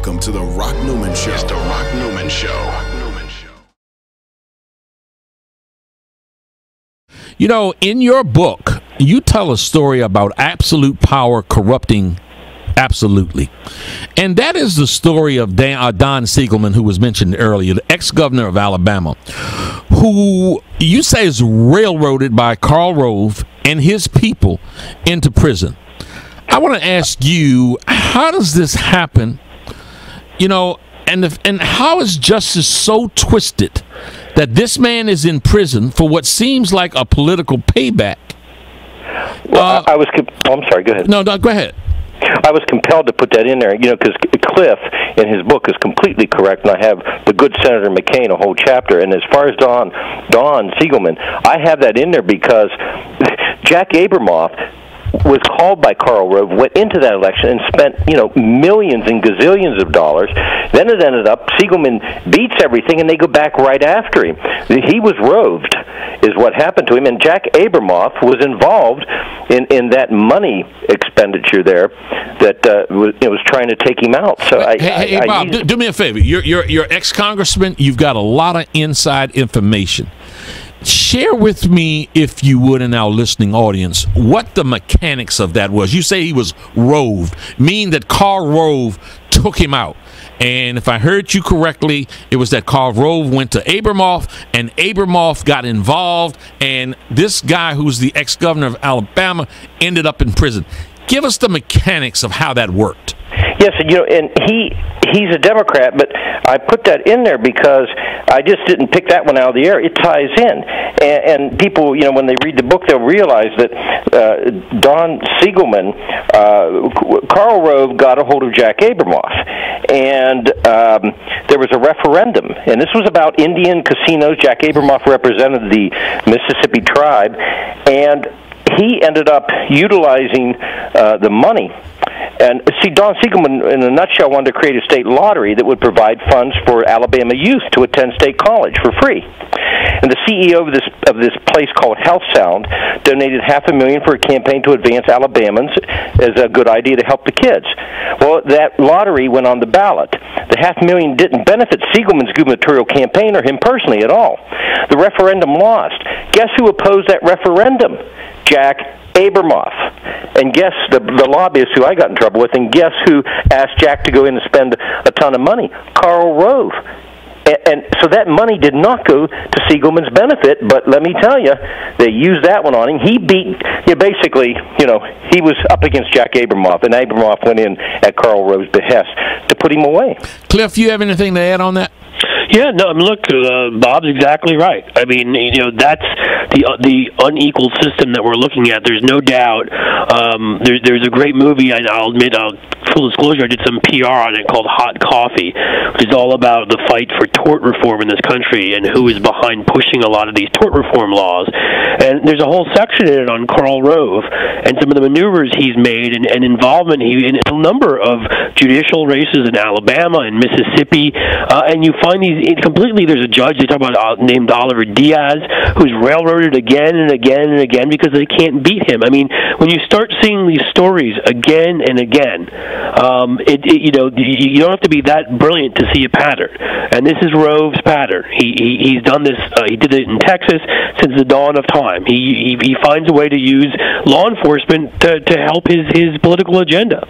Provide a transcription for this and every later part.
Welcome to the Rock Newman Show. It's the Rock Newman Show. You know, in your book, you tell a story about absolute power corrupting absolutely. And that is the story of Don Siegelman, who was mentioned earlier, the ex-governor of Alabama, who you say is railroaded by Karl Rove and his people into prison. I want to ask you, how does this happen? You know, and how is justice so twisted that this man is in prison for what seems like a political payback? Well, I'm sorry, go ahead. No, go ahead. I was compelled to put that in there, you know, because Cliff, in his book, is completely correct, and I have the good Senator McCain, a whole chapter. And as far as Don Siegelman, I have that in there because Jack Abramoff was called by Karl Rove, went into that election and spent, you know, millions and gazillions of dollars. Then it ended up Siegelman beats everything, and they go back right after him. He was roved, is what happened to him, and Jack Abramoff was involved in that money expenditure there that was trying to take him out. So hey, Bob, do me a favor. You're ex-congressman. You've got a lot of inside information. Share with me, if you would, in our listening audience, what the mechanics of that was. You say he was roved, meaning that Karl Rove took him out. And if I heard you correctly, it was that Karl Rove went to Abramoff, and Abramoff got involved, and this guy who's the ex-governor of Alabama ended up in prison. Give us the mechanics of how that worked. Yes, you know, and he's a Democrat, but I put that in there because I just didn't pick that one out of the air. It ties in, and people, you know, when they read the book, they'll realize that Don Siegelman, Karl Rove got a hold of Jack Abramoff, and there was a referendum, and this was about Indian casinos. Jack Abramoff represented the Mississippi tribe, and he ended up utilizing the money. And see, Don Siegelman, in a nutshell, wanted to create a state lottery that would provide funds for Alabama youth to attend state college for free. And the CEO of this place called Health Sound donated $500,000 for a campaign to advance Alabamans as a good idea to help the kids. Well, that lottery went on the ballot. The $500,000 didn't benefit Siegelman's gubernatorial campaign or him personally at all. The referendum lost. Guess who opposed that referendum? Jack Abramoff. And guess the lobbyist who I got in trouble with, and guess who asked Jack to go in and spend a ton of money? Karl Rove. And so that money did not go to Siegelman's benefit, but let me tell you, they used that one on him. He beat, basically, you know, he was up against Jack Abramoff, and Abramoff went in at Karl Rove's behest to put him away. Cliff, you have anything to add on that? Yeah, no, I mean, look, Bob's exactly right. I mean, you know, that's the unequal system that we're looking at. There's no doubt. There's a great movie, I'll admit, full disclosure, I did some PR on it called Hot Coffee, which is all about the fight for tort reform in this country and who is behind pushing a lot of these tort reform laws. And there's a whole section in it on Karl Rove and some of the maneuvers he's made and involvement in a number of judicial races in Alabama and Mississippi. And you find these completely, there's a judge they talk about named Oliver Diaz who's railroaded again and again and again because they can't beat him. I mean, when you start seeing these stories again and again, you know, you don't have to be that brilliant to see a pattern. And this is Rove's pattern. He's done this. He did it in Texas since the dawn of time. He finds a way to use law enforcement to help his political agenda.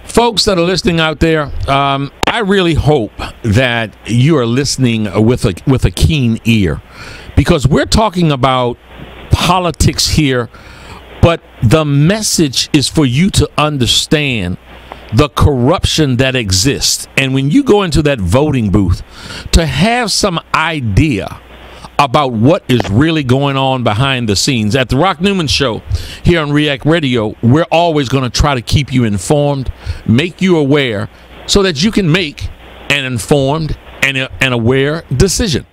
Folks that are listening out there, I really hope that you are listening with a keen ear, because we're talking about politics here, but the message is for you to understand the corruption that exists. And when you go into that voting booth, to have some idea about what is really going on behind the scenes. At the Rock Newman Show here on REACT Radio, we're always going to try to keep you informed, make you aware, so that you can make an informed and aware decision.